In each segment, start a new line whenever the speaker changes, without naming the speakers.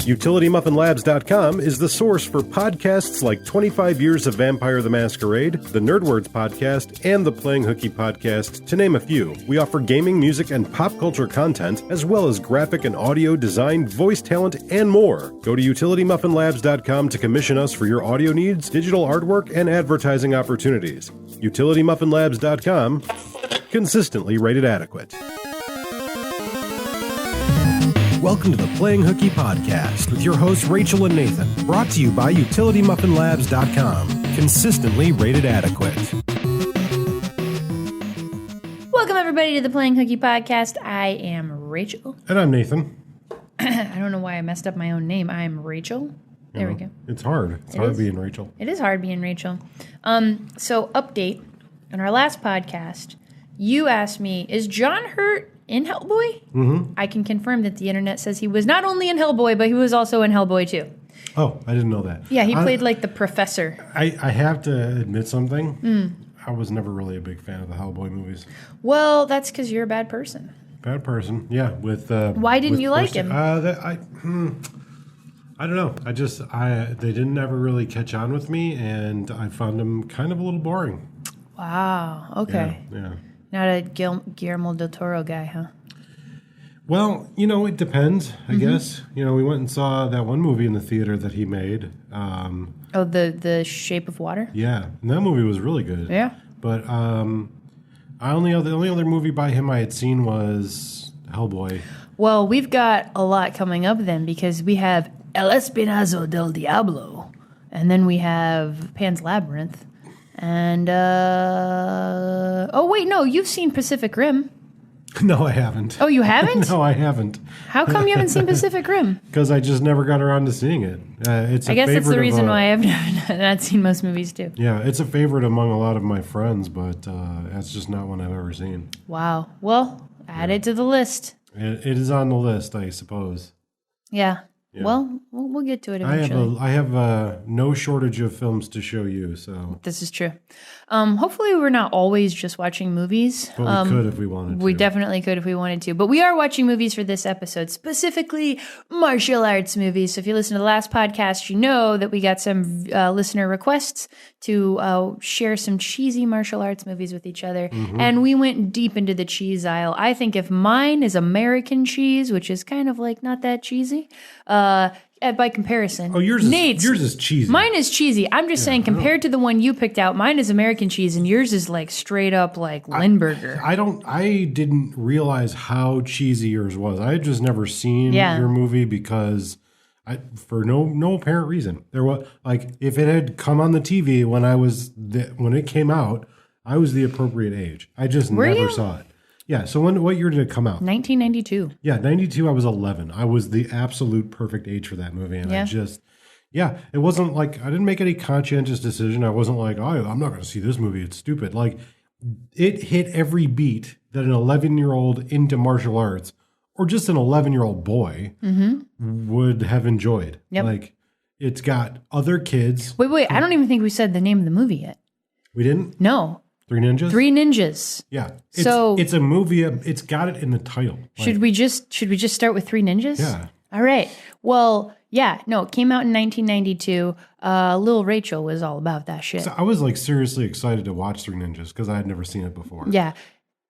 UtilityMuffinLabs.com is the source for podcasts like 25 Years of Vampire the Masquerade, the Nerdwords podcast, and the Playing Hooky podcast, to name a few. We offer gaming, music, and pop culture content, as well as graphic and audio design, voice talent, and more. Go to UtilityMuffinLabs.com to commission us for your audio needs, digital artwork, and advertising opportunities. UtilityMuffinLabs.com, consistently rated adequate. Welcome to the Playing Hooky podcast with your hosts Rachel and Nathan, brought to you by UtilityMuffinLabs.com, consistently rated adequate.
Welcome everybody to the Playing Hooky podcast. I am Rachel.
And I'm Nathan.
I don't know why I messed up my own name. I'm Rachel. There we go.
It's hard. It's hard being Rachel.
It is hard being Rachel. So update, on our last podcast, you asked me, is Jon Hurt in Hellboy? Mm-hmm. I can confirm that the internet says he was not only in Hellboy, but he was also in Hellboy too.
Oh, I didn't know that.
Yeah, he played like the professor.
I have to admit something. I was never really a big fan of the Hellboy movies.
Well, that's because you're a bad person.
Bad person, yeah.
Why didn't you like him?
I don't know. They didn't ever really catch on with me, and I found them kind of a little boring.
Wow. Okay.
Yeah.
Not a Guillermo del Toro guy, huh?
Well, it depends, I guess. We went and saw that one movie in the theater that he made.
The Shape of Water?
Yeah, and that movie was really good.
Yeah.
But the only other movie by him I had seen was Hellboy.
Well, we've got a lot coming up then, because we have El Espinazo del Diablo, and then we have Pan's Labyrinth. And, you've seen Pacific Rim.
No, I haven't.
Oh, you haven't?
No, I haven't.
How come you haven't seen Pacific Rim?
Because I just never got around to seeing it. I guess
that's the reason why I've not seen most movies, too.
Yeah, it's a favorite among a lot of my friends, but that's just not one I've ever seen.
Wow. Well, add it to the list.
It is on the list, I suppose.
Yeah. Well, we'll get to it eventually.
I have no shortage of films to show you, so.
This is true. Hopefully we're not always just watching movies.
But we could if we wanted to.
We definitely could if we wanted to. But we are watching movies for this episode, specifically martial arts movies. So if you listen to the last podcast, you know that we got some listener requests to share some cheesy martial arts movies with each other. Mm-hmm. And we went deep into the cheese aisle. I think if mine is American cheese, which is kind of like not that cheesy, by comparison.
Oh, yours is cheesy.
Mine is cheesy. I'm just saying, compared to the one you picked out, mine is American cheese, and yours is like straight up like Limburger.
I didn't realize how cheesy yours was. I had just never seen your movie because for no apparent reason. There was if it had come on the TV when it came out, I was the appropriate age. I just never saw it. Yeah, so what year did it come out?
1992.
Yeah, 92, I was 11. I was the absolute perfect age for that movie. And it wasn't like, I didn't make any conscientious decision. I wasn't like, I'm not going to see this movie. It's stupid. Like, it hit every beat that an 11-year-old into martial arts, or just an 11-year-old boy, would have enjoyed. Yep. Like, it's got other kids.
Wait, I don't even think we said the name of the movie yet.
We didn't?
No.
Three Ninjas?
Three Ninjas.
Yeah. It's a movie. It's got it in the title.
Should we just start with Three Ninjas?
Yeah.
All right. Well, yeah. No, it came out in 1992. Lil Rachel was all about that shit.
So I was like seriously excited to watch Three Ninjas because I had never seen it before.
Yeah.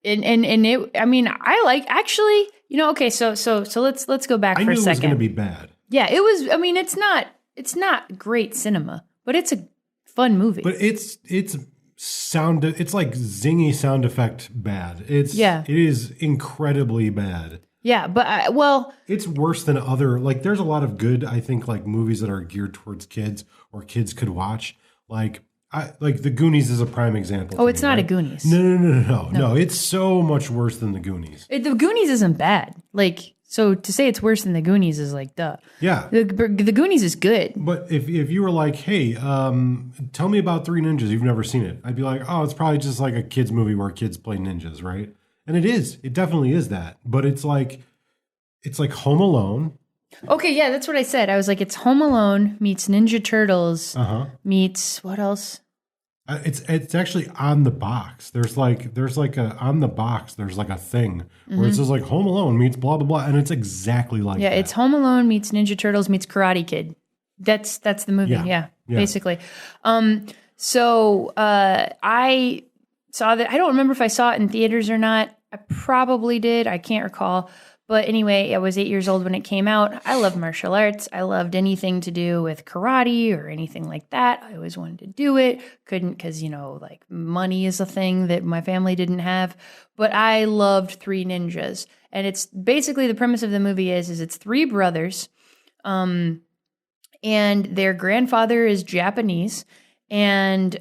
And it. I mean, I like actually. Okay. So let's go back for a second.
I knew it was going to be bad.
Yeah. It was. I mean, it's not great cinema, but it's a fun movie.
But it's like zingy sound effect bad. It is incredibly bad.
Yeah, but
it's worse than other, there's a lot of good, I think, movies that are geared towards kids or kids could watch. Like The Goonies is a prime example.
Oh, it's not a Goonies.
No, it's so much worse than The Goonies.
The Goonies isn't bad. So to say it's worse than The Goonies is duh.
Yeah.
The Goonies is good.
But if you were like, hey, tell me about Three Ninjas, you've never seen it, I'd be like, oh, it's probably just like a kid's movie where kids play ninjas, right? And it is. It definitely is that. But it's like Home Alone.
Okay, yeah, that's what I said. I was like, it's Home Alone meets Ninja Turtles meets what else?
It's actually on the box. There's like a on the box. There's like a thing where it says like Home Alone meets blah blah blah, and it's exactly like that.
It's Home Alone meets Ninja Turtles meets Karate Kid. That's the movie. Yeah. Basically. So I saw that. I don't remember if I saw it in theaters or not. I probably did. I can't recall. But anyway, I was 8 years old when it came out. I love martial arts. I loved anything to do with karate or anything like that. I always wanted to do it. Couldn't because, like money is a thing that my family didn't have. But I loved Three Ninjas. And it's basically the premise of the movie is it's three brothers. And their grandfather is Japanese. And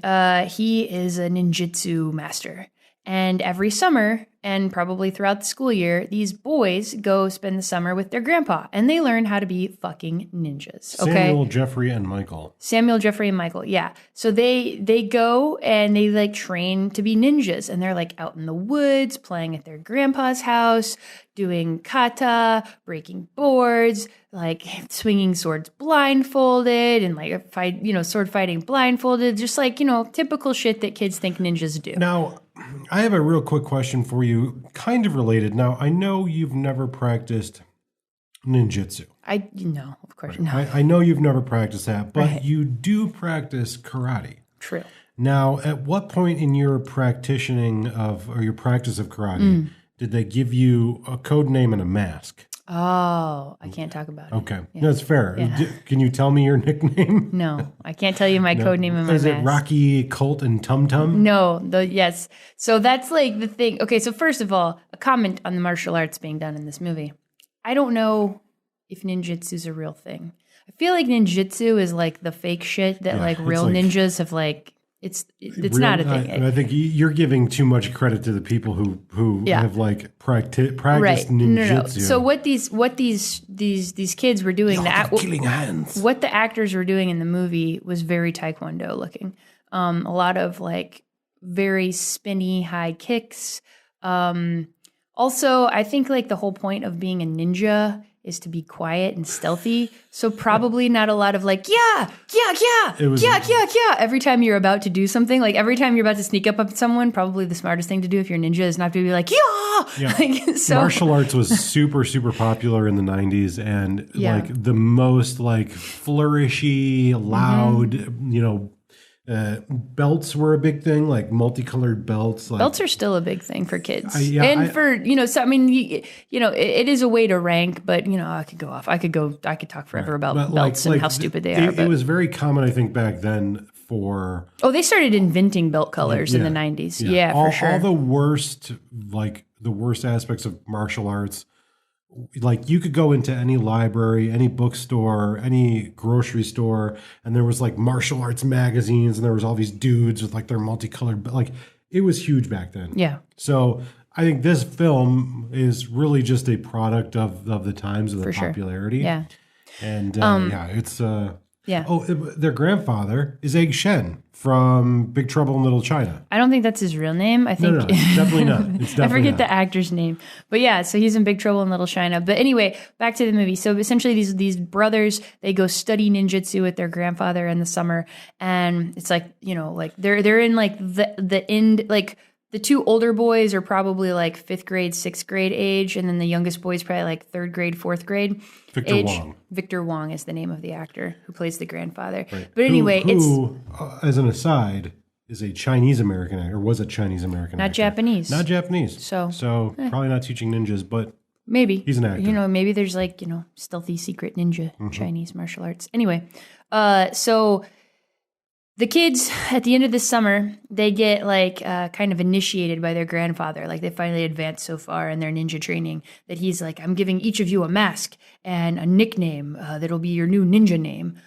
he is a ninjutsu master. And every summer, and probably throughout the school year, these boys go spend the summer with their grandpa, and they learn how to be fucking ninjas. Okay?
Samuel, Jeffrey, and Michael.
Samuel, Jeffrey, and Michael. Yeah. So they go and they like train to be ninjas, and they're like out in the woods playing at their grandpa's house, doing kata, breaking boards, like swinging swords blindfolded, and like sword fighting blindfolded, just like typical shit that kids think ninjas do.
Now, I have a real quick question for you, kind of related. Now, I know you've never practiced ninjutsu.
No, of course not.
I know you've never practiced that, but
Right.
you do practice karate.
True.
Now, at what point in your practice of karate did they give you a code name and a mask?
Oh, I can't talk about it.
Okay,
Yeah.
that's fair.
Yeah.
Can you tell me your nickname?
No, I can't tell you my code name and my
Is
mask.
it Rocky, Colt, and Tum Tum?
No, yes. So that's like the thing. Okay, so first of all, a comment on the martial arts being done in this movie. I don't know if ninjutsu is a real thing. I feel like ninjutsu is like the fake shit that like real ninjas have like. It's not a thing.
I think you're giving too much credit to the people who have like practiced
Right.
ninjutsu.
No. So what these kids were doing,
killing hands.
what the actors were doing in the movie was very taekwondo looking. A lot of like very spinny high kicks. Also, I think like the whole point of being a ninja is to be quiet and stealthy. So probably not a lot of like, yeah. Every time you're about to do something, like every time you're about to sneak up on someone, probably the smartest thing to do if you're a ninja is not to be like, yeah. Like, so,
martial arts was super, super popular in the 90s. And like the most like flourishy, loud, belts were a big thing, like multicolored belts. Like,
belts are still a big thing for kids. It is a way to rank, but I could go off. I could talk forever about belts and how stupid they are.
It was very common, I think, back then for...
Oh, they started inventing belt colors in the 90s. Yeah, for sure.
All the worst aspects of martial arts, like you could go into any library, any bookstore, any grocery store, and there was like martial arts magazines, and there was all these dudes with like their multicolored, like it was huge back then.
Yeah.
So I think this film is really just a product of the times of the popularity.
Yeah.
And it's
yeah.
Oh, their grandfather is Egg Shen from Big Trouble in Little China.
I don't think that's his real name. I think
no, definitely not. It's definitely
I forget the actor's name. But yeah, so he's in Big Trouble in Little China. But anyway, back to the movie. So essentially these brothers, they go study ninjutsu with their grandfather in the summer, and it's like, like they're in like the end, like the two older boys are probably like 5th grade, 6th grade age, and then the youngest boy is probably like 3rd grade, 4th grade
Victor
age.
Wong.
Victor Wong is the name of the actor who plays the grandfather.
Right.
But anyway,
who, as an aside, is a Chinese American actor, or was a Chinese American actor.
Not Japanese.
Not Japanese.
So
probably not teaching ninjas, but
maybe
he's an actor.
Maybe there's like, stealthy secret ninja Chinese martial arts. Anyway, so the kids at the end of the summer, they get like kind of initiated by their grandfather. Like they finally advanced so far in their ninja training that he's like, I'm giving each of you a mask and a nickname that'll be your new ninja name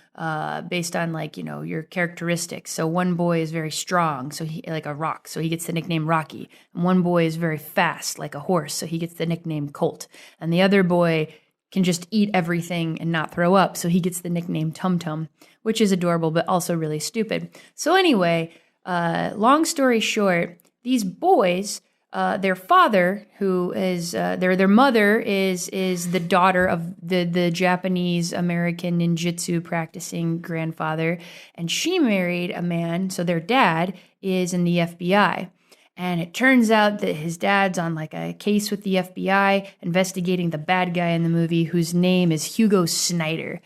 based on like, your characteristics. So one boy is very strong, so he like a rock, so he gets the nickname Rocky. And one boy is very fast, like a horse, so he gets the nickname Colt. And the other boy can just eat everything and not throw up, so he gets the nickname Tum Tum, which is adorable but also really stupid. So anyway, long story short, these boys their father, who is their mother, is the daughter of the Japanese American ninjutsu practicing grandfather, and she married a man. So their dad is in the FBI, and it turns out that his dad's on like a case with the FBI investigating the bad guy in the movie, whose name is Hugo Snyder.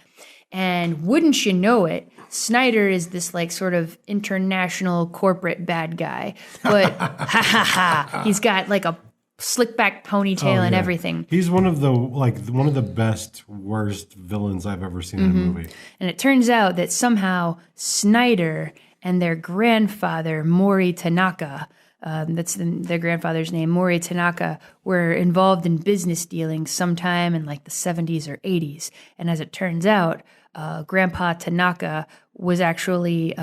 And wouldn't you know it, Snyder is this like sort of international corporate bad guy, but he's got like a slick back ponytail and everything.
He's one of the best, worst villains I've ever seen in a movie.
And it turns out that somehow Snyder and their grandfather, Mori Tanaka, that's their grandfather's name, Mori Tanaka, were involved in business dealings sometime in like the 70s or 80s. And as it turns out, Grandpa Tanaka was actually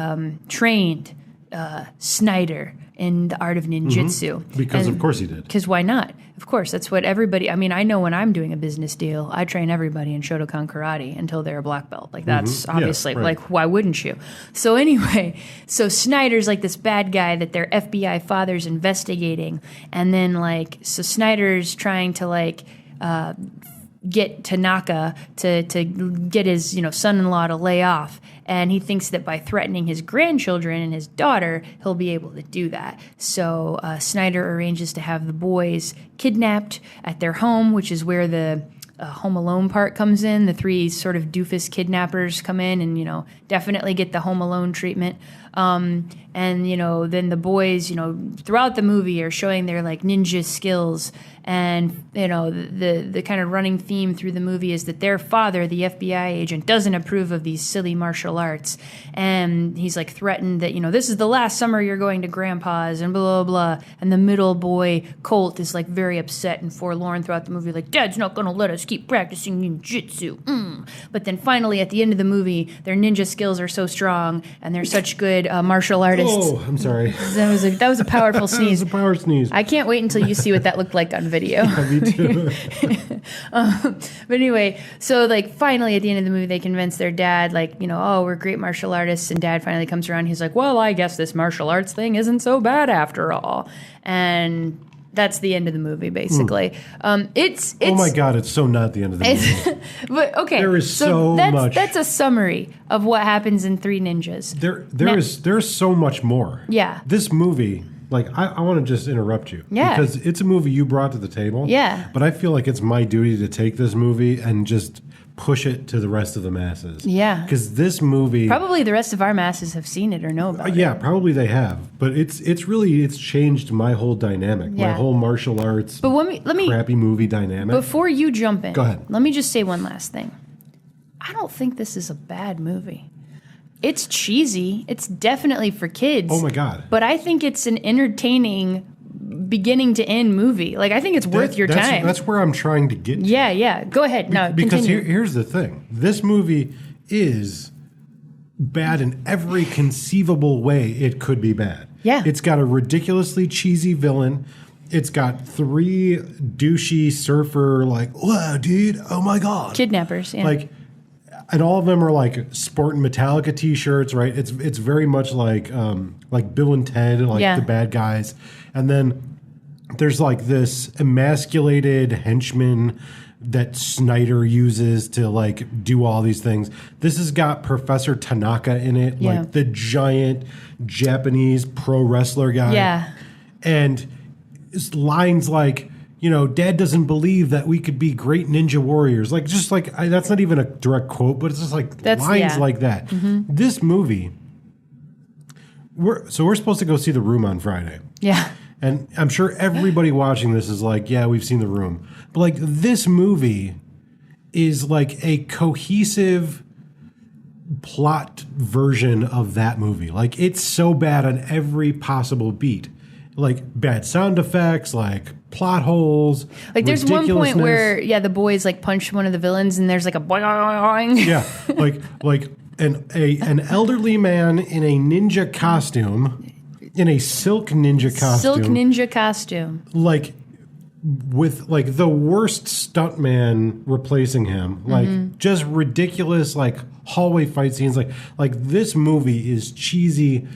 trained Snyder in the art of ninjutsu.
Because of course he did.
Because why not? Of course, that's what everybody, I mean, I know when I'm doing a business deal, I train everybody in Shodokan karate until they're a black belt. Like that's obviously, like why wouldn't you? So anyway, so Snyder's like this bad guy that their FBI father's investigating. And then like, so Snyder's trying to like, get Tanaka to get his son-in-law to lay off, and he thinks that by threatening his grandchildren and his daughter he'll be able to do that. So Snyder arranges to have the boys kidnapped at their home, which is where the Home Alone part comes in. The three sort of doofus kidnappers come in and definitely get the Home Alone treatment. And then the boys throughout the movie are showing their like ninja skills. And, the kind of running theme through the movie is that their father, the FBI agent, doesn't approve of these silly martial arts. And he's like threatened that, this is the last summer you're going to Grandpa's and blah, blah, blah. And the middle boy, Colt, is like very upset and forlorn throughout the movie. Like, Dad's not going to let us keep practicing ninjutsu. But then finally at the end of the movie, their ninja skills are so strong and they're such good martial artists.
Oh, I'm sorry.
That was a powerful sneeze.
That was a power sneeze.
I can't wait until you see what that looked like on video.
Yeah, me too.
But anyway, so like finally at the end of the movie, they convince their dad, like, oh, we're great martial artists. And Dad finally comes around. He's like, well, I guess this martial arts thing isn't so bad after all. And that's the end of the movie, basically. It's oh
my God, it's so not the end of the movie.
But okay,
there is so much.
That's a summary of what happens in Three Ninjas.
There's so much more.
Yeah,
this movie. Like, I want to just interrupt you.
Yeah.
Because it's a movie you brought to the table.
Yeah.
But I feel like it's my duty to take this movie and just push it to the rest of the masses.
Yeah.
Because this movie...
Probably the rest of our masses have seen it or know about it.
Yeah, probably they have. But it's changed my whole dynamic.
Yeah.
My whole martial arts
but let me
crappy movie dynamic.
Before you jump in,
go ahead.
Let me just say one last thing. I don't think this is a bad movie. It's cheesy. It's definitely for kids.
Oh, my God.
But I think it's an entertaining beginning to end movie. Like, I think it's worth your time.
That's where I'm trying to get to.
Yeah. Go ahead. No,
because
continue.
here's the thing. This movie is bad in every conceivable way it could be bad.
Yeah.
It's got a ridiculously cheesy villain. It's got three douchey surfer, like, whoa, dude, oh, my God.
Kidnappers, yeah.
Like... And all of them are like sporting Metallica T-shirts, right? It's very much like Bill and Ted, like the bad guys. And then there's like this emasculated henchman that Snyder uses to like do all these things. This has got Professor Tanaka in it, like the giant Japanese pro wrestler guy.
Yeah.
And it's lines like, Dad doesn't believe that we could be great ninja warriors. Like, just like, that's not even a direct quote, but it's just like lines like that. Mm-hmm. This movie, we're supposed to go see The Room on Friday.
Yeah.
And I'm sure everybody watching this is like, yeah, we've seen The Room. But like, this movie is like a cohesive plot version of that movie. Like, it's so bad on every possible beat. Like, bad sound effects, like plot holes. Like,
there's one point where, the boys like punch one of the villains, and there's like a boing.
Yeah, like an elderly man in a ninja costume, in a silk ninja costume, like with like the worst stuntman replacing him, like just ridiculous like hallway fight scenes. Like this movie is cheesy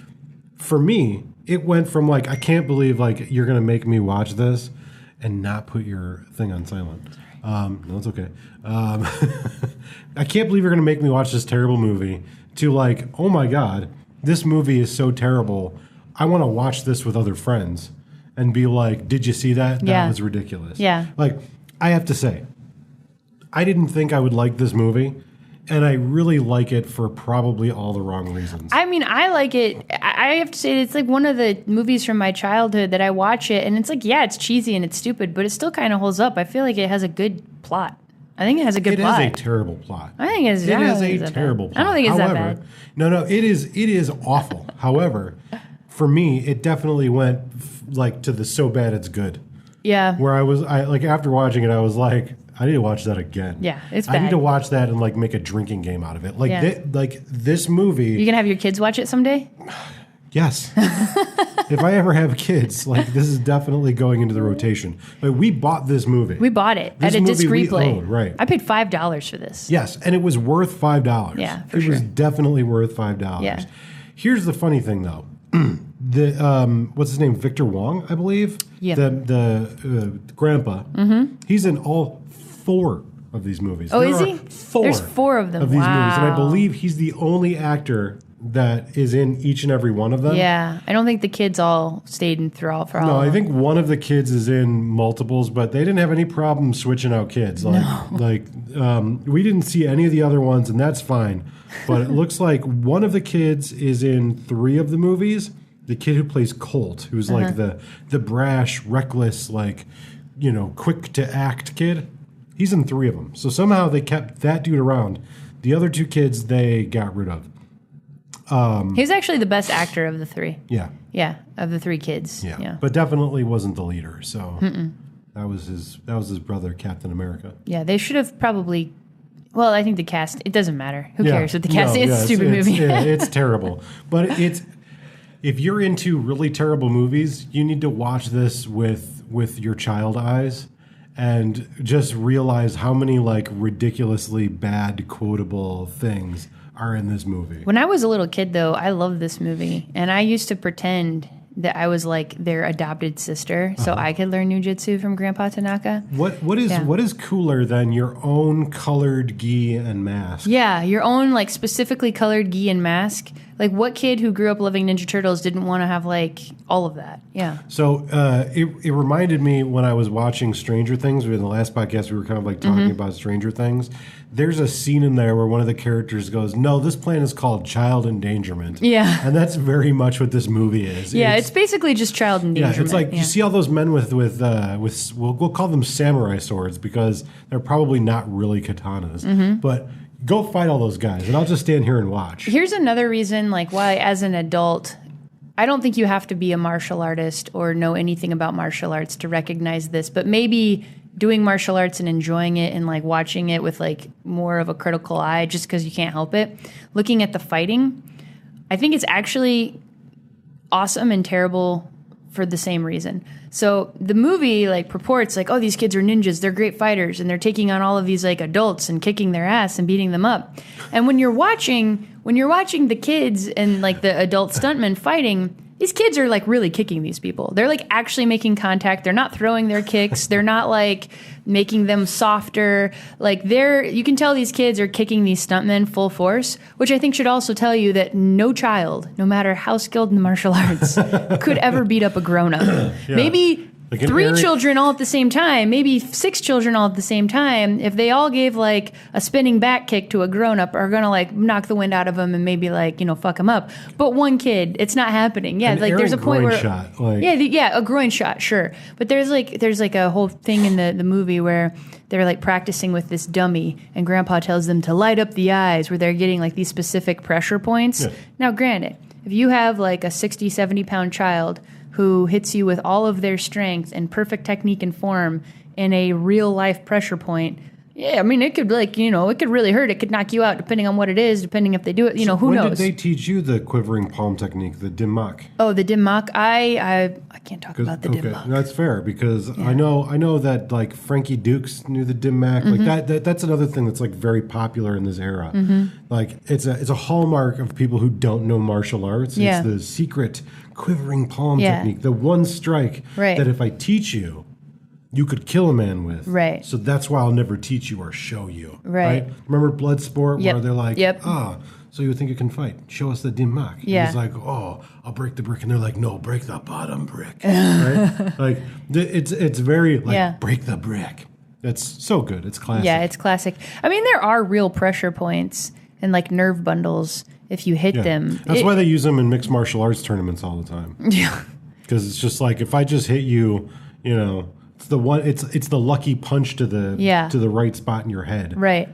for me. it went from like, I can't believe like you're going to make me watch this and not put your thing on silent. No, it's okay. I can't believe you're going to make me watch this terrible movie, to like, oh my God, this movie is so terrible. I want to watch this with other friends and be like, did you see that? That was ridiculous.
Yeah.
Like, I have to say, I didn't think I would like this movie, and I really like it for probably all the wrong reasons.
I mean, I like it. I have to say, it's like one of the movies from my childhood that I watch it, and it's like, yeah, it's cheesy and it's stupid, but it still kind of holds up. I feel like it has a good plot. I think it has a good plot.
It has a terrible plot.
I think it has a terrible plot. I don't think it's that bad.
No, it is awful. However, for me, it definitely went like to the so bad it's good.
Yeah.
Where I like after watching it, I was like, I need to watch that again.
Yeah, it's bad.
I need to watch that and like make a drinking game out of it. Like this movie.
You gonna have your kids watch it someday?
Yes. If I ever have kids, like this is definitely going into the rotation. Like we bought this movie.
We bought it at a disc replay.
Right.
I paid $5 for this.
Yes, and it was worth $5.
Yeah,
it was definitely worth $5.
Yeah.
Here's the funny thing, though. The what's his name? Victor Wong, I believe.
Yeah.
The grandpa. Mm-hmm. He's in all 4 of these movies.
Oh, is he?
4.
There's 4 of them.
Of these movies, and I believe he's the only actor that is in each and every one of them.
Yeah, I don't think the kids all stayed in for all.
No, I think one of the kids is in multiples, but they didn't have any problem switching out kids. Like, we didn't see any of the other ones, and that's fine. But it looks like one of the kids is in 3 of the movies. The kid who plays Colt, who's like the brash, reckless, like, quick to act kid. He's in 3 of them. So somehow they kept that dude around. The other 2 kids they got rid of.
He was actually the best actor of the 3.
Yeah.
Yeah, of the 3 kids.
Yeah. But definitely wasn't the leader. So that was his brother, Captain America.
Yeah, they should have probably. Well, I think the cast. It doesn't matter. Who cares what the cast is? It's a stupid movie.
It's terrible. But if you're into really terrible movies, you need to watch this with your child eyes and just realize how many like ridiculously bad quotable things are in this movie.
When I was a little kid, though, I loved this movie, and I used to pretend that I was like their adopted sister, so I could learn ninjutsu from Grandpa Tanaka.
What is cooler than your own colored gi and mask?
Yeah, your own like specifically colored gi and mask. Like, what kid who grew up loving Ninja Turtles didn't want to have like all of that? Yeah.
So it reminded me when I was watching Stranger Things. In the last podcast, we were kind of like talking about Stranger Things. There's a scene in there where one of the characters goes, "No, this plan is called child endangerment."
Yeah.
And that's very much what this movie is.
Yeah, it's basically just child endangerment.
Yeah, it's like you see all those men with we'll call them samurai swords because they're probably not really katanas, but. Go fight all those guys, and I'll just stand here and watch.
Here's another reason, like, why as an adult, I don't think you have to be a martial artist or know anything about martial arts to recognize this, but maybe doing martial arts and enjoying it and, like, watching it with, like, more of a critical eye just because you can't help it. Looking at the fighting, I think it's actually awesome and terrible for the same reason. So the movie like purports like, oh, these kids are ninjas, they're great fighters, and they're taking on all of these like adults and kicking their ass and beating them up. And when you're watching the kids and like the adult stuntmen fighting, these kids are like really kicking these people. They're like actually making contact. They're not throwing their kicks. They're not like making them softer. Like you can tell these kids are kicking these stuntmen full force, which I think should also tell you that no child, no matter how skilled in martial arts, could ever beat up a grown-up. Yeah. Maybe like 3 children all at the same time, maybe 6 children all at the same time, if they all gave like a spinning back kick to a grown-up, are going to like knock the wind out of them and maybe like, fuck them up. But one kid, it's not happening. Yeah, like there's a point where
shot, like,
a groin shot, sure. But there's like a whole thing in the movie where they're like practicing with this dummy and Grandpa tells them to light up the eyes where they're getting like these specific pressure points. Yeah. Now, granted, if you have like a 60, 70 pound child who hits you with all of their strength and perfect technique and form in a real life pressure point, Yeah, I mean, it could it could really hurt. It could knock you out, depending on what it is, depending if they do it. Who knows?
When did they teach you the quivering palm technique, the dim mak?
Oh, the dim mak. I can't talk about the dim mak.
That's fair because I know that like Frankie Dukes knew the dim mak. Like that's another thing that's like very popular in this era. Like it's a hallmark of people who don't know martial arts.
Yeah.
It's the secret quivering palm technique, the one strike that if I teach you, you could kill a man with.
Right.
So that's why I'll never teach you or show you.
Right.
Remember Bloodsport where they're like,
Yep.
So you think you can fight? Show us the dim mak.
Yeah.
He's like, I'll break the brick. And they're like, no, break the bottom brick. Right? Like, it's very like, break the brick. It's so good. It's classic.
Yeah, it's classic. I mean, there are real pressure points and like nerve bundles if you hit them.
That's why they use them in mixed martial arts tournaments all the time.
Yeah.
Because it's just like, if I just hit you, it's the one. It's the lucky punch to the right spot in your head.
Right.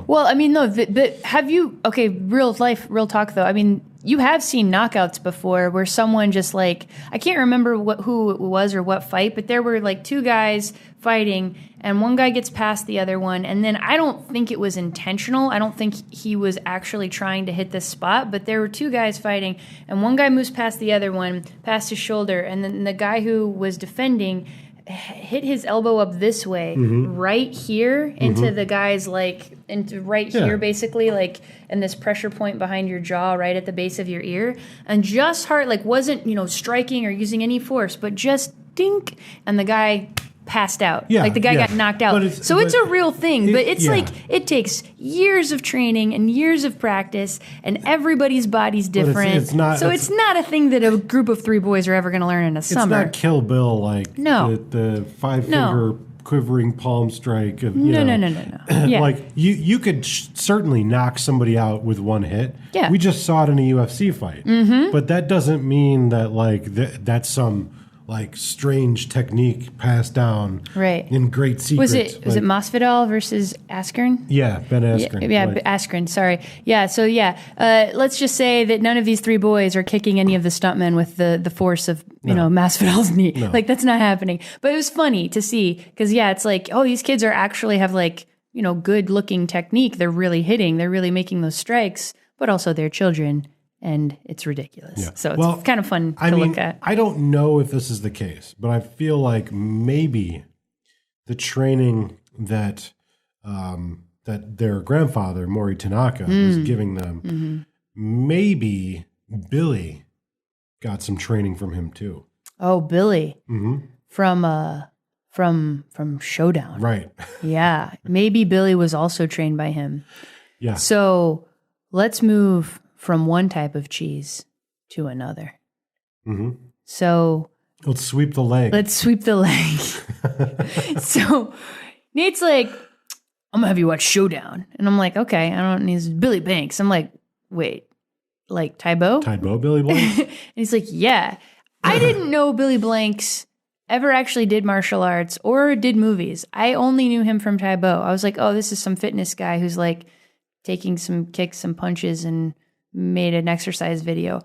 Well, I mean, no. But have you? Okay, real talk though. I mean, you have seen knockouts before where someone just like, I can't remember who it was or what fight, but there were like two guys fighting, and one guy gets past the other one, and then I don't think it was intentional. I don't think he was actually trying to hit this spot, but there were two guys fighting, and one guy moves past the other one, past his shoulder, and then the guy who was defending hit his elbow up this way, right here into the guy's here basically, like in this pressure point behind your jaw, right at the base of your ear, and just hard, like wasn't striking or using any force, but just dink, and the guy passed out. Like the guy got knocked out. It's a real thing, but it's like it takes years of training and years of practice, and everybody's body's different. It's not a thing that a group of three boys are ever going to learn in a summer.
It's not Kill Bill like the five-finger quivering palm strike. No.
Yeah.
Like you could certainly knock somebody out with one hit.
Yeah.
We just saw it in a UFC fight. But that doesn't mean that like that's some like strange technique passed down in great secret.
Was it Masvidal versus Askren?
Yeah, Ben Askren.
Yeah, Askren, sorry. Yeah, so let's just say that none of these three boys are kicking any of the stuntmen with the force of, Masvidal's knee. No. Like, that's not happening. But it was funny to see, because, it's like, these kids have like, good looking technique. They're really hitting. They're really making those strikes, but also they're children. And it's ridiculous. Yeah. So it's kind of fun to look at.
I don't know if this is the case, but I feel like maybe the training that that their grandfather, Mori Tanaka, was giving them, maybe Billy got some training from him too.
Oh, Billy. From Showdown.
Right.
Yeah. Maybe Billy was also trained by him.
Yeah.
So let's move from one type of cheese to another. So
let's sweep the leg.
So Nate's like, I'm gonna have you watch Showdown. And I'm like, okay. I don't need Billy Blanks. I'm like, wait, like Tybo?
Tybo Billy Blanks?
And he's like, yeah. I didn't know Billy Blanks ever actually did martial arts or did movies. I only knew him from Tybo. I was like, oh, this is some fitness guy who's like taking some kicks, some punches, and made an exercise video.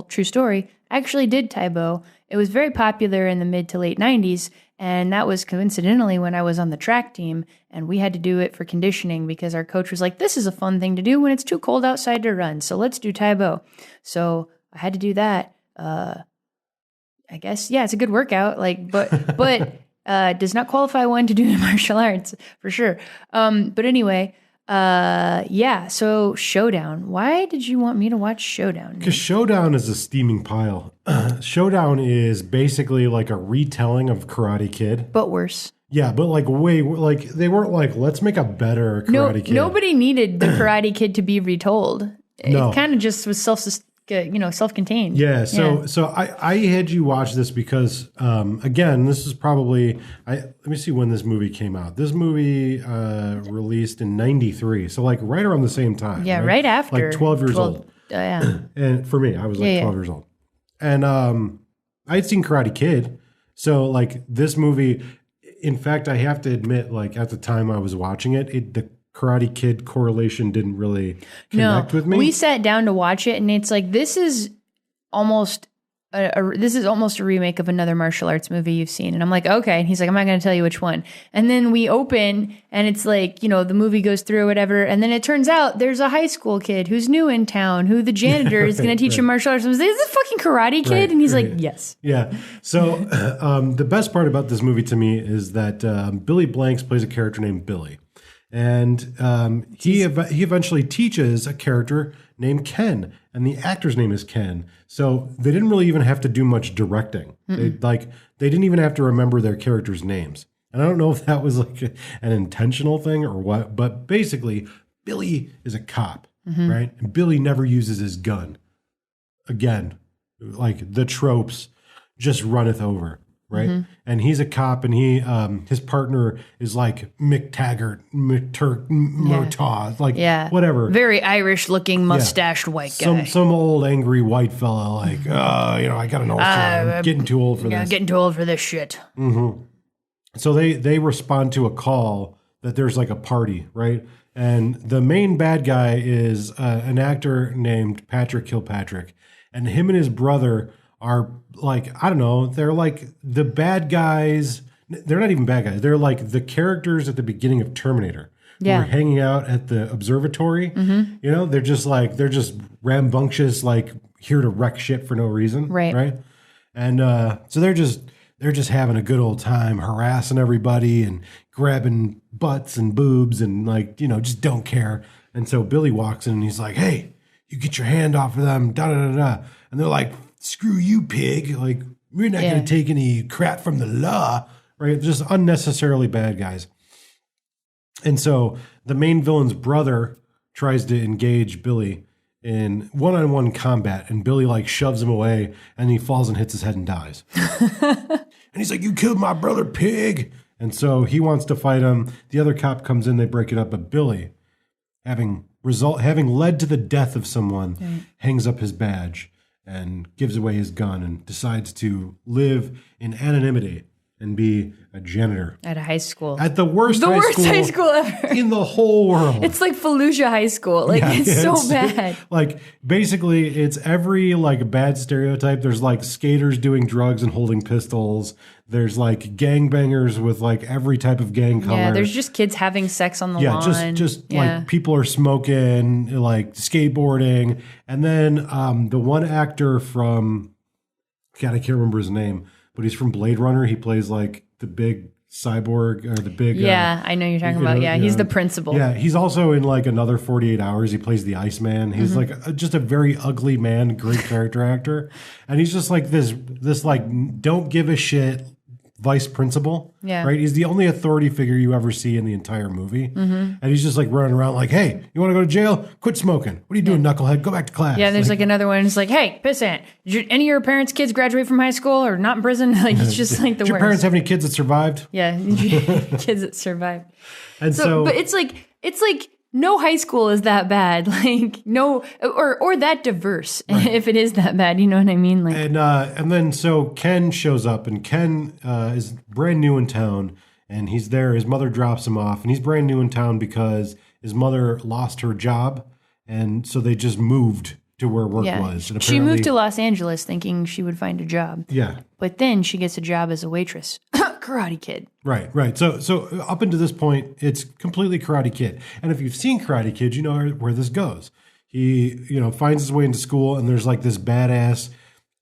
True story, actually did Tybo. It was very popular in the mid to late 90s, and that was coincidentally when I was on the track team, and we had to do it for conditioning because our coach was like, this is a fun thing to do when it's too cold outside to run, so let's do Tybo. So I had to do that. I guess, it's a good workout, but does not qualify one to do martial arts, for sure. But anyway, so Showdown. Why did you want me to watch Showdown?
Because Showdown is a steaming pile. Showdown is basically like a retelling of Karate Kid.
But worse.
Yeah, but like they weren't like, let's make a better Karate Kid.
Nobody needed the Karate Kid to be retold.
No.
It kind of just was self-contained.
Yeah, so I had you watch this because, again, this is probably, let me see when this movie came out. This movie released in 93, so like right around the same time.
Yeah, right after.
Like 12 years old.
Yeah.
And for me, I was like 12 years old. And I had seen Karate Kid, so like this movie, in fact, I have to admit, like at the time I was watching it, the Karate Kid correlation didn't really connect with me.
We sat down to watch it, and it's like, this is almost this is almost a remake of another martial arts movie you've seen. And I'm like, okay. And he's like, I'm not going to tell you which one. And then we open and it's like, you know, the movie goes through or whatever. And then it turns out there's a high school kid who's new in town, who the janitor is going to teach him martial arts. I was like, is this a fucking karate kid? And he's like, yes.
Yeah. So the best part about this movie to me is that Billy Blanks plays a character named Billy. And he eventually teaches a character named Ken, and the actor's name is Ken. So they didn't really even have to do much directing. They didn't even have to remember their characters' names. And I don't know if that was like an intentional thing or what, but basically Billy is a cop, right? And Billy never uses his gun. Again, like the tropes just runneth over. Right. And he's a cop, and his partner is like McTaggart, Murtaugh, like whatever.
Very Irish looking mustached white guy.
Some old angry white fella, like, I got an ulcer. I'm getting too old for this.
Getting too old for this shit.
So they respond to a call that there's like a party, right? And the main bad guy is an actor named Patrick Kilpatrick, and him and his brother are like, I don't know, they're like the bad guys. They're not even bad guys. They're like the characters at the beginning of Terminator. Who were hanging out at the observatory. You know, they're just rambunctious, like here to wreck shit for no reason. Right. And so they're just having a good old time, harassing everybody and grabbing butts and boobs and like, you know, just don't care. And so Billy walks in and he's like, hey, you get your hand off of them, da-da-da-da. And they're like, screw you, pig. Like, we're not going to take any crap from the law, right? Just unnecessarily bad guys. And so the main villain's brother tries to engage Billy in one-on-one combat, and Billy like shoves him away, and he falls and hits his head and dies. And he's like, you killed my brother, pig. And so he wants to fight him. The other cop comes in, they break it up, but Billy, having led to the death of someone, hangs up his badge and gives away his gun and decides to live in anonymity and be a janitor. At
a high school.
At the worst
high school ever.
In the whole world.
It's like Fallujah High School. Like, it's so bad.
Like, basically, it's every, like, bad stereotype. There's, like, skaters doing drugs and holding pistols. There's, like, gangbangers with, like, every type of gang color.
Yeah, there's just kids having sex on the lawn.
Just like, people are smoking, like, skateboarding. And then the one actor from, God, I can't remember his name, but he's from Blade Runner. He plays like the big cyborg or the big.
Yeah, I know you're talking about. Yeah, he's the principal.
Yeah, he's also in like another 48 Hours. He plays the Iceman. He's like just a very ugly man, great character actor. And he's just like this like don't give a shit vice principal. Yeah. Right? He's the only authority figure you ever see in the entire movie. And he's just like running around like, hey, you want to go to jail? Quit smoking. What are you doing, knucklehead? Go back to class.
Yeah, there's like another one. It's like, hey, pissant, did any of your parents' kids graduate from high school or not in prison? Like, it's just like the worst.
Did your parents have any kids that survived?
Yeah, kids that survived.
And so
but it's like no high school is that bad, like no, or that diverse. Right. If it is that bad, you know what I mean? Like,
and then so Ken shows up, and Ken is brand new in town, and he's there. His mother drops him off, and he's brand new in town because his mother lost her job, and so they just moved to where work was. And
she moved to Los Angeles thinking she would find a job.
Yeah,
but then she gets a job as a waitress. Karate Kid.
Right. So up until this point, it's completely Karate Kid. And if you've seen Karate Kid, you know where this goes. He, finds his way into school, and there's like this badass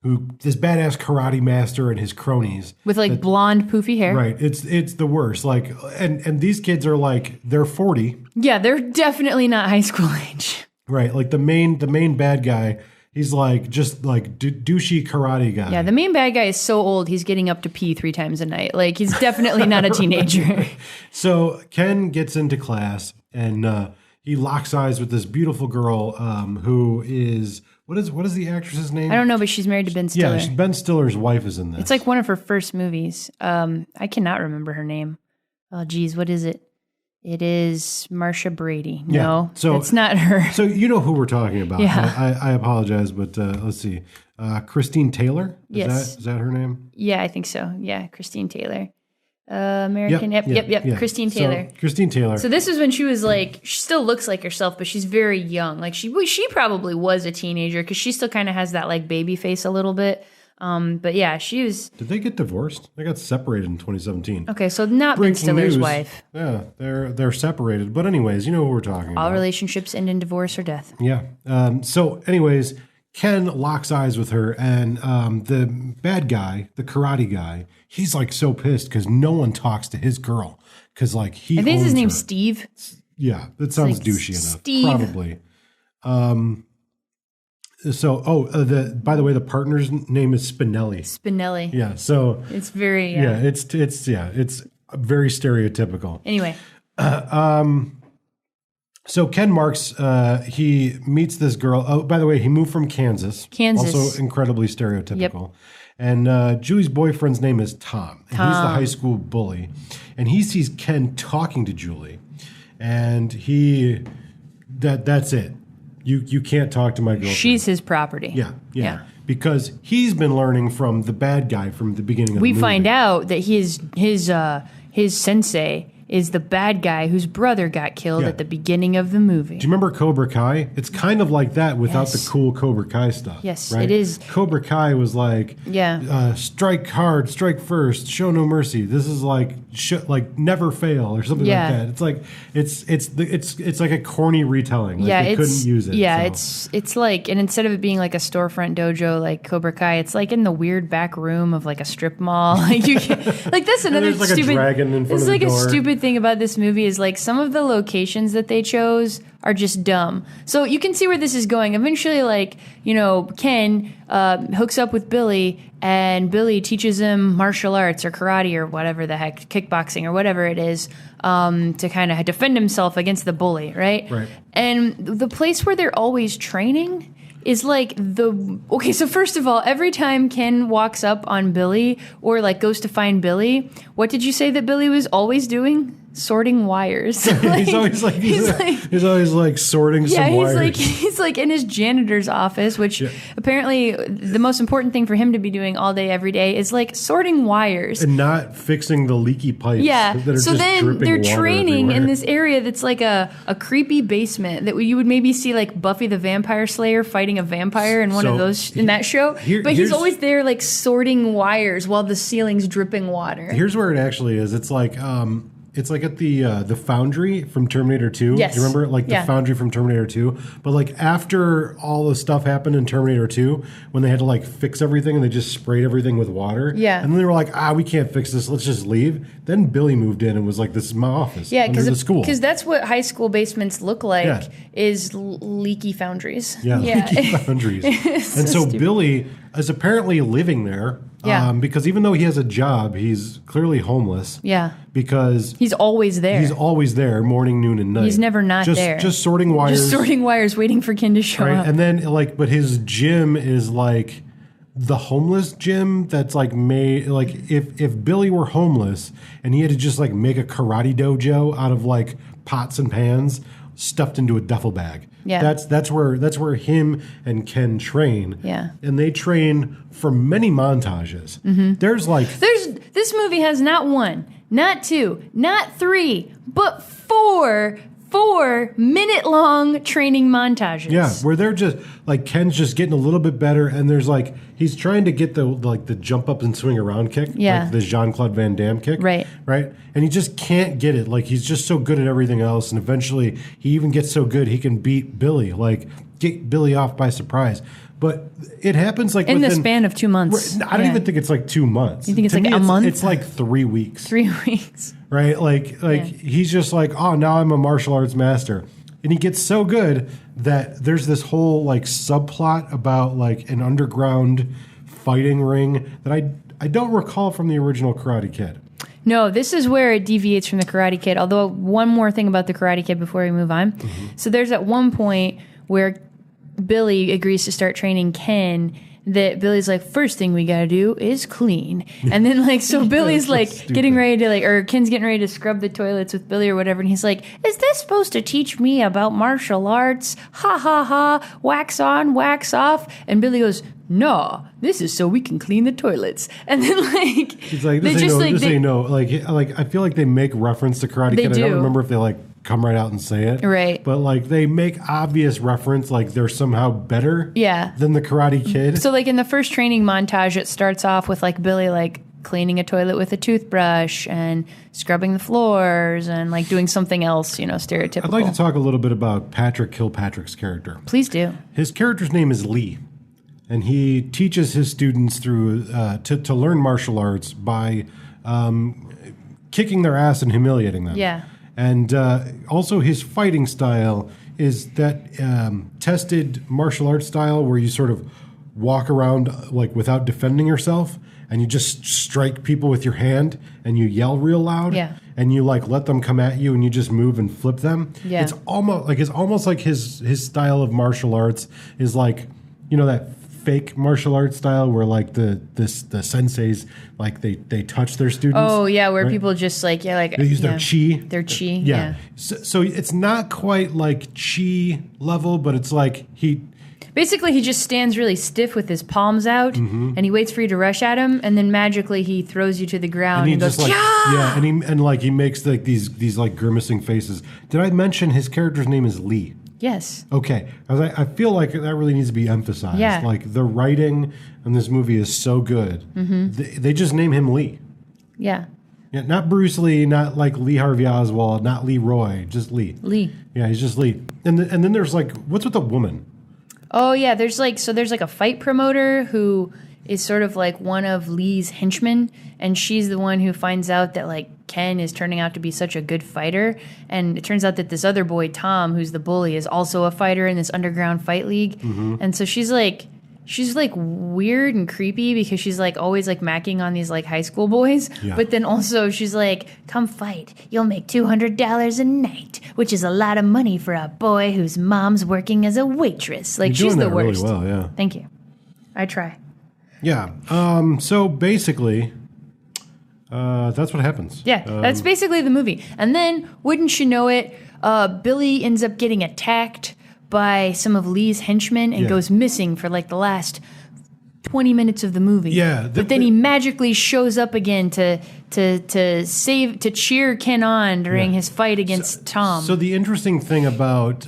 karate master and his cronies
with like blonde poofy hair.
Right. It's the worst. Like, and these kids are like, they're 40.
Yeah, they're definitely not high school age.
Right. Like the main bad guy. He's like just like douchey karate guy.
Yeah, the main bad guy is so old he's getting up to pee 3 times a night. Like he's definitely not a teenager.
So Ken gets into class and he locks eyes with this beautiful girl who is what is the actress's name?
I don't know, but she's married to Ben Stiller.
Yeah, Ben Stiller's wife is in this.
It's like one of her first movies. I cannot remember her name. Oh, geez, what is it? It is Marsha Brady. No, so it's not her.
So you know who we're talking about.
Yeah.
I apologize, but let's see. Christine Taylor?
Yes.
Is that her name?
Yeah, I think so. Yeah, Christine Taylor. American. Yep. Christine Taylor.
So, Christine Taylor.
So this was when she was like, she still looks like herself, but she's very young. Like she probably was a teenager because she still kind of has that like baby face a little bit. But yeah, she was...
Did they get divorced? They got separated in 2017.
Okay, so not Ben Stiller's wife.
Yeah, they're separated. But anyways, you know what we're talking about.
All relationships end in divorce or death.
Yeah. So anyways, Kenn locks eyes with her, and the bad guy, the karate guy, he's like so pissed because no one talks to his girl. Because like he
I think
owns
his name's
her.
Steve.
Yeah, that sounds
like
douchey enough.
Steve.
Probably. By the way, the partner's name is Spinelli.
Spinelli.
Yeah, so
It's very...
it's very stereotypical.
Anyway.
So Kenn Marks, he meets this girl. Oh, by the way, he moved from Kansas. Also incredibly stereotypical. Yep. And Julie's boyfriend's name is Tom. And he's the high school bully. And he sees Kenn talking to Julie. And that's it. You can't talk to my girlfriend.
She's his property.
Yeah. Because he's been learning from the bad guy from the beginning of the movie.
We find out that his sensei is the bad guy whose brother got killed at the beginning of the movie.
Do you remember Cobra Kai? It's kind of like that without the cool Cobra Kai stuff.
Yes,
right?
it is.
Cobra Kai was like, strike hard, strike first, show no mercy. This is like never fail or something like that. It's like it's like a corny retelling. Like they couldn't use it.
Yeah, so. It's like, and instead of it being like a storefront dojo like Cobra Kai, it's like in the weird back room of like a strip mall. Like you can, like that's another
there's like
stupid.
A dragon in front of the door.
A stupid thing about this movie is like some of the locations that they chose are just dumb. So you can see where this is going. Eventually, like, Kenn hooks up with Billy, and Billy teaches him martial arts or karate or whatever the heck, kickboxing or whatever it is, to kind of defend himself against the bully, right?
Right.
And the place where they're always training is like so first of all, every time Kenn walks up on Billy or like goes to find Billy, what did you say that Billy was always doing? Sorting wires.
He's always sorting some wires.
He's like in his janitor's office, which apparently the most important thing for him to be doing all day, every day is like sorting wires.
And not fixing the leaky pipes.
Yeah.
That are
so
just
then they're training
everywhere.
in this area that's like a creepy basement that you would maybe see like Buffy the Vampire Slayer fighting a vampire in one of those in that show. But he's always there like sorting wires while the ceiling's dripping water.
Here's where it actually is. It's like at the Foundry from Terminator 2.
Yes.
Do you remember? Like the Foundry from Terminator 2. But like after all the stuff happened in Terminator 2, when they had to like fix everything and they just sprayed everything with water.
Yeah.
And then they were like, we can't fix this. Let's just leave. Then Billy moved in and was like, this is my office.
Yeah,
because
that's what high school basements look like is leaky foundries.
Yeah, leaky foundries. And so Billy is apparently living there.
Yeah.
Because even though he has a job, he's clearly homeless.
Yeah.
Because
he's always there.
He's always there, morning, noon, and night.
He's never not there.
Just sorting wires.
Just sorting wires, waiting for Kenn to show up.
And then but his gym is like the homeless gym that's like made like if Billy were homeless and he had to just like make a karate dojo out of like pots and pans stuffed into a duffel bag.
Yeah.
That's where him and Kenn train.
Yeah.
And they train for many montages. Mm-hmm.
This movie has not one, not two, not three, but four 4-minute-long training montages.
Yeah, where they're just like Kenn's just getting a little bit better, and there's like he's trying to get the jump up and swing around kick, like the Jean-Claude Van Damme kick, right, and he just can't get it. Like he's just so good at everything else, and eventually he even gets so good he can beat Billy, like get Billy off by surprise. But it happens like
in the span of 2 months.
I don't even think it's like 2 months.
You think it's like a month?
It's like 3 weeks.
3 weeks.
Right? Like he's just like, oh, now I'm a martial arts master. And he gets so good that there's this whole like subplot about like an underground fighting ring that I don't recall from the original Karate Kid.
No, this is where it deviates from the Karate Kid. Although one more thing about the Karate Kid before we move on. Mm-hmm. So there's at one point where Billy agrees to start training Kenn, that Billy's like, first thing we gotta do is clean. And then like, so Billy's like getting ready to like, or Ken's getting ready to scrub the toilets with Billy or whatever. And he's like, is this supposed to teach me about martial arts? Ha ha ha, wax on, wax off. And Billy goes, no, this is so we can clean the toilets. And then like,
he's like, this ain't no. Like I feel like they make reference to Karate Kid. I don't remember if they like come right out and say it.
Right.
But like they make obvious reference like they're somehow better than the Karate Kid.
So like in the first training montage, it starts off with like Billy like cleaning a toilet with a toothbrush and scrubbing the floors and like doing something else, stereotypical.
I'd like to talk a little bit about Kilpatrick's character.
Please do.
His character's name is Lee, and he teaches his students through to learn martial arts by kicking their ass and humiliating them.
Yeah.
And also his fighting style is that tested martial arts style where you sort of walk around like without defending yourself, and you just strike people with your hand and you yell real loud.
Yeah.
And you like let them come at you and you just move and flip them.
Yeah.
It's almost like his style of martial arts is like, that fake martial arts style where like the senseis like they touch their students.
Oh yeah, where
right?
people just like they
use their chi.
Their chi.
Yeah. So it's not quite like chi level, but it's like
Basically, he just stands really stiff with his palms out, and he waits for you to rush at him, and then magically he throws you to the ground and goes,
yeah, and he makes like these like grimacing faces. Did I mention his character's name is Lee?
Yes.
Okay, I feel like that really needs to be emphasized.
Yeah.
Like the writing in this movie is so good. They just name him Lee.
Yeah.
Yeah, not Bruce Lee, not like Lee Harvey Oswald, not Leroy, just Lee.
Lee.
Yeah, he's just Lee. And then there's like, what's with the woman?
Oh yeah, there's like a fight promoter who is sort of like one of Lee's henchmen, and she's the one who finds out that like Ken is turning out to be such a good fighter, and it turns out that this other boy Tom, who's the bully, is also a fighter in this underground fight league, and so she's like weird and creepy because she's like always like macking on these like high school boys, but then also she's like, come fight, you'll make $200 a night, which is a lot of money for a boy whose mom's working as a waitress. Like, she's the worst.
Really well, yeah.
Thank you. I try.
Yeah. So basically, that's what happens.
Yeah, that's basically the movie. And then, wouldn't you know it, Billy ends up getting attacked by some of Lee's henchmen and goes missing for like the last 20 minutes of the movie.
Yeah.
But then he magically shows up again to cheer Ken on during his fight against Tom.
So the interesting thing about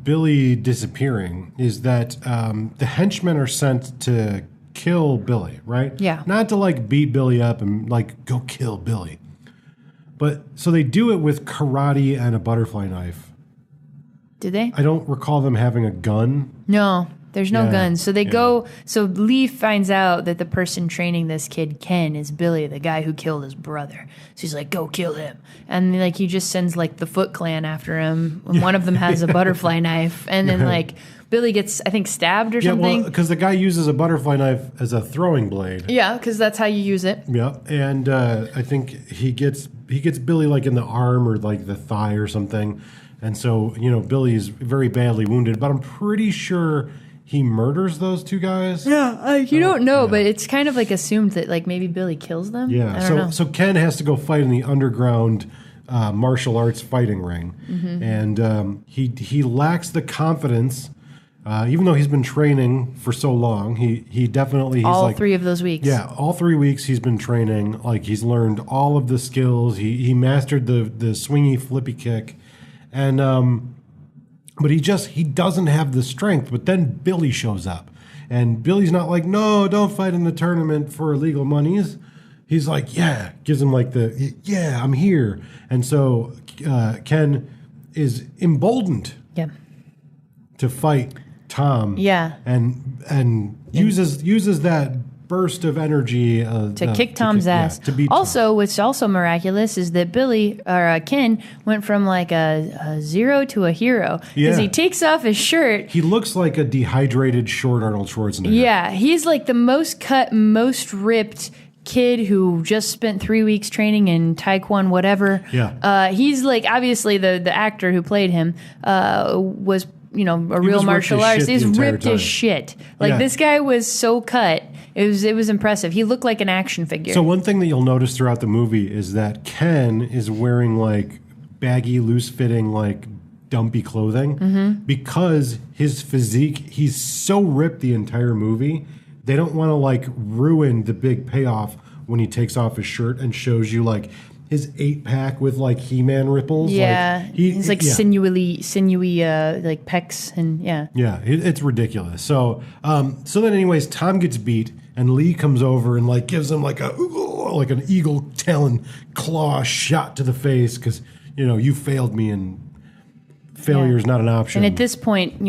Billy disappearing is that the henchmen are sent to kill Billy, right?
Yeah.
Not to like beat Billy up and like go kill Billy. But so they do it with karate and a butterfly knife.
Did they?
I don't recall them having a gun.
No, there's no guns. So they go. So Lee finds out that the person training this kid, Ken, is Billy, the guy who killed his brother. So he's like, go kill him. And like he just sends like the Foot Clan after him. And one of them has a butterfly knife. And then like Billy gets, I think, stabbed or something.
Yeah, well, because the guy uses a butterfly knife as a throwing blade.
Yeah, because that's how you use it.
Yeah, and I think he gets Billy like in the arm or like the thigh or something. And so, Billy's very badly wounded, but I'm pretty sure he murders those two guys.
Yeah, you don't know, but it's kind of like assumed that like maybe Billy kills them.
Yeah,
I don't know.
So Ken has to go fight in the underground martial arts fighting ring, and he lacks the confidence, even though he's been training for so long. He definitely he's
all
like,
3 of those weeks.
Yeah, all 3 weeks he's been training. Like he's learned all of the skills. He mastered the swingy flippy kick. And but he doesn't have the strength. But then Billy shows up, and Billy's not like, no, don't fight in the tournament for illegal monies. He's like, yeah, gives him like I'm here. And so Ken is emboldened to fight Tom.
Yeah,
and uses that burst of energy
to kick Tom's ass.
To beat
also,
Tom.
what's also miraculous is that Ken went from like a zero to a hero because he takes off his shirt.
He looks like a dehydrated short Arnold Schwarzenegger.
Yeah, he's like the most cut, most ripped kid who just spent 3 weeks training in Taekwondo, whatever.
Yeah.
He's like, obviously the actor who played him was a real martial artist. He's ripped as shit. Like this guy was so cut. It was impressive. He looked like an action figure.
So one thing that you'll notice throughout the movie is that Ken is wearing like baggy, loose-fitting, like dumpy clothing because his physique. He's so ripped the entire movie. They don't want to like ruin the big payoff when he takes off his shirt and shows you like his 8-pack with like He-Man ripples.
Yeah,
like,
he's like sinewy, like pecs, and yeah.
Yeah, it's ridiculous. So, so then, anyways, Tom gets beat, and Lee comes over and like gives him like an eagle talon claw shot to the face because you failed me, and failure is not an option.
And at this point,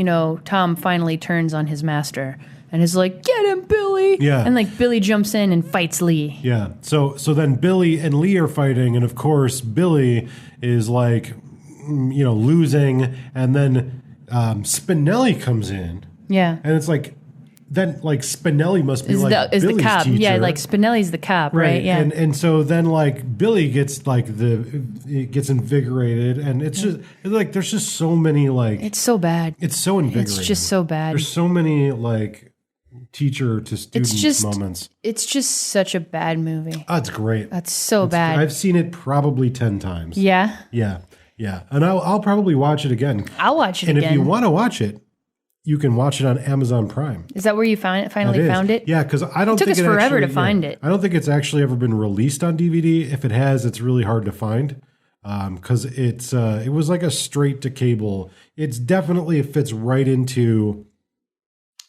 Tom finally turns on his master and is like, "Get him, Billy!"
Yeah,
and like Billy jumps in and fights Lee.
Yeah. So then Billy and Lee are fighting, and of course Billy is like, losing, and then Spinelli comes in.
Yeah.
And it's like, then like Spinelli must be Billy's
the cop.
teacher.
Yeah, like Spinelli's the cop, right? Yeah.
And so then like Billy gets like gets invigorated, and it's just like there's just so many like
it's so bad.
It's so invigorating.
It's just so bad.
There's so many like teacher to student moments.
It's just such a bad movie.
Oh, it's great.
That's so bad.
I've seen it probably 10 times.
Yeah.
Yeah. And I'll probably watch it again.
I'll watch it again.
And if you want to watch it, you can watch it on Amazon Prime.
Is that where you finally found it?
Yeah, because I don't think
it took us forever to find it.
I don't think it's actually ever been released on DVD. If it has, it's really hard to find because it was like a straight to cable. It fits right into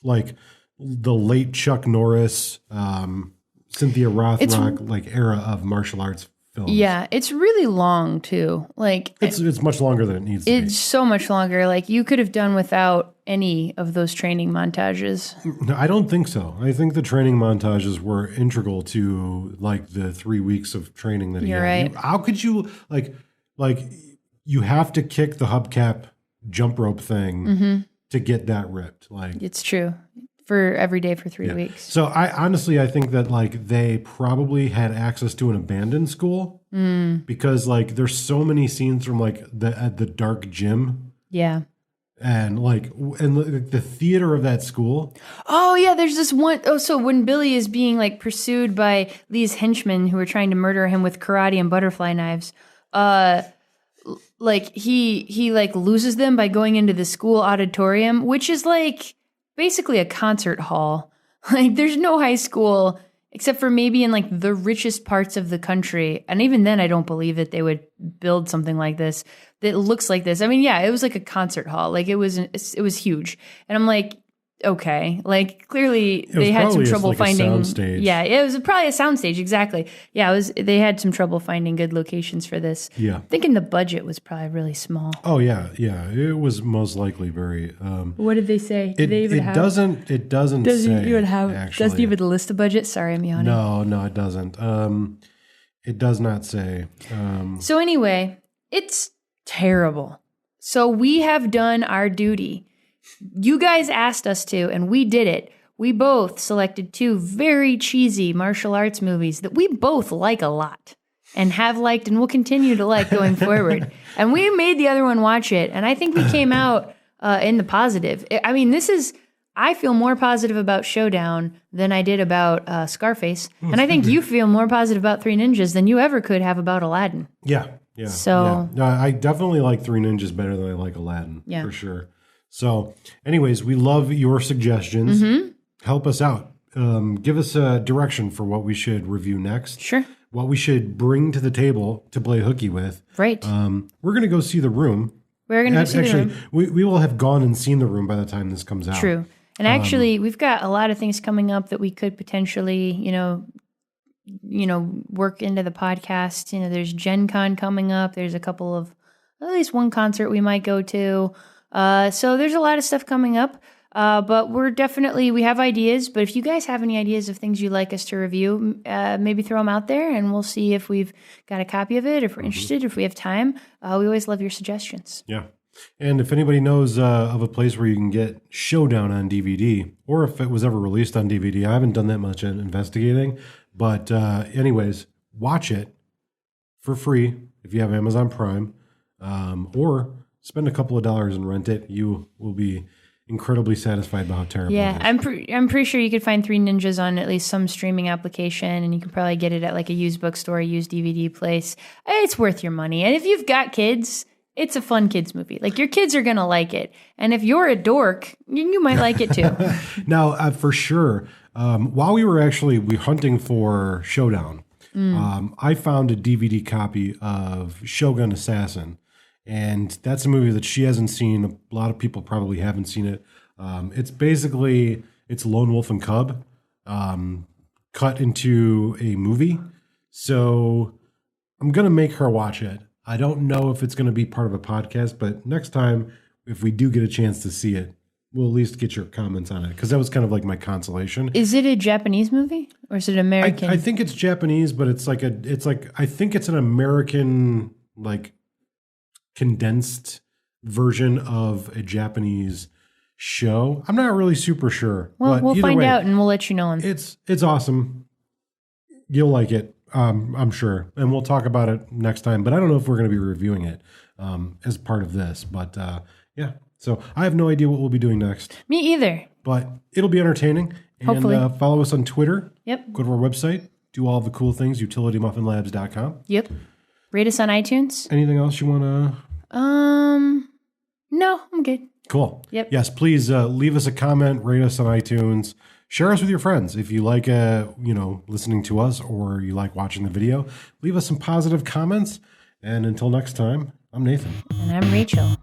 like the late Chuck Norris, Cynthia Rothrock like era of martial arts films. Yeah,
it's really long too. Like
it's much longer than it needs to be.
It's so much longer. Like you could have done without any of those training montages.
No, I don't think so. I think the training montages were integral to like the 3 weeks of training that he had.
Right.
How could you like you have to kick the hubcap jump rope thing to get that ripped? Like
it's true. For every day for 3 weeks.
So I think that like they probably had access to an abandoned school because like there's so many scenes from like at the dark gym.
Yeah.
And the theater of that school.
Oh yeah, there's this one. Oh, so when Billy is being like pursued by Lee's henchmen who are trying to murder him with karate and butterfly knives, like he like loses them by going into the school auditorium, which is like basically a concert hall. Like there's no high school except for maybe in like the richest parts of the country. And even then I don't believe that they would build something like this that looks like this. I mean, yeah, it was like a concert hall. Like it was huge. And I'm like, okay, like clearly they had some trouble finding.
A soundstage.
Yeah, it was probably a soundstage. Exactly. Yeah, they had some trouble finding good locations for this.
Yeah,
I'm thinking the budget was probably really small.
Oh yeah, it was most likely very.
What did they say?
It doesn't say.
Doesn't even list the budget. Sorry, I'm yawning.
No, it doesn't. It does not say.
So anyway, it's terrible. So we have done our duty. You guys asked us to, and we did it. We both selected 2 very cheesy martial arts movies that we both like a lot and have liked and will continue to like going forward. And we made the other one watch it, and I think we came out in the positive. I mean, I feel more positive about Showdown than I did about Scarface. And I think you feel more positive about Three Ninjas than you ever could have about Aladdin.
Yeah.
So
No, I definitely like Three Ninjas better than I like Aladdin, for sure. So, anyways, we love your suggestions. Help us out. Give us a direction for what we should review next.
Sure.
What we should bring to the table to play hooky with.
Right.
We're going to go see The Room.
We're going to see The Room.
We will have gone and seen The Room by the time this comes out.
True. And actually, we've got a lot of things coming up that we could potentially, work into the podcast. There's Gen Con coming up. There's a couple of, at least one concert we might go to. So there's a lot of stuff coming up, but we have ideas, but if you guys have any ideas of things you'd like us to review, maybe throw them out there and we'll see if we've got a copy of it, if we're interested, if we have time. We always love your suggestions.
Yeah. And if anybody knows of a place where you can get Showdown on DVD, or if it was ever released on DVD, I haven't done that much investigating, but anyways, watch it for free if you have Amazon Prime, or spend a couple of dollars and rent it. You will be incredibly satisfied by how terrible it is.
I'm pretty sure you could find Three Ninjas on at least some streaming application, and you can probably get it at like a used bookstore, used DVD place. It's worth your money. And if you've got kids, it's a fun kids movie. Like your kids are going to like it. And if you're a dork, you might like it too.
Now, for sure, while we were hunting for Showdown, I found a DVD copy of Shogun Assassin, and that's a movie that she hasn't seen. A lot of people probably haven't seen it. It's Lone Wolf and Cub cut into a movie. So I'm going to make her watch it. I don't know if it's going to be part of a podcast, but next time, if we do get a chance to see it, we'll at least get your comments on it, because that was kind of like my consolation.
Is it a Japanese movie or is it American?
I think it's Japanese, but I think it's an American, like, condensed version of a Japanese show. I'm not really super sure.
Well,
but
we'll find out and we'll let you know.
It's awesome. You'll like it, I'm sure, and we'll talk about it next time. But I don't know if we're going to be reviewing it as part of this. But yeah, so I have no idea what we'll be doing next.
Me either.
But it'll be entertaining. And
hopefully.
Follow us on Twitter.
Yep.
Go to our website. Do all the cool things. utilitymuffinlabs.com.
Yep. Rate us on iTunes.
Anything else you want to?
No, I'm good.
Cool.
Yep.
Yes, please leave us a comment, rate us on iTunes, share us with your friends. If you like, listening to us, or you like watching the video, leave us some positive comments. And until next time, I'm Nathan.
And I'm Rachel.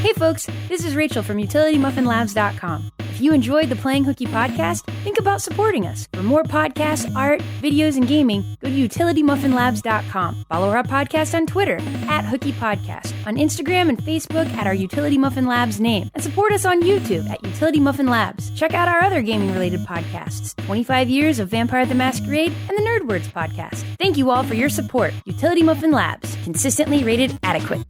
Hey folks, this is Rachel from utilitymuffinlabs.com. If you enjoyed the Playing Hooky podcast, think about supporting us. For more podcasts, art, videos, and gaming, go to utilitymuffinlabs.com. Follow our podcast on Twitter @HookyPodcast, on Instagram and Facebook at our Utility Muffin Labs name, and support us on YouTube at Utility Muffin Labs. Check out our other gaming-related podcasts, 25 Years of Vampire the Masquerade and the Nerdwords podcast. Thank you all for your support. Utility Muffin Labs, consistently rated adequate.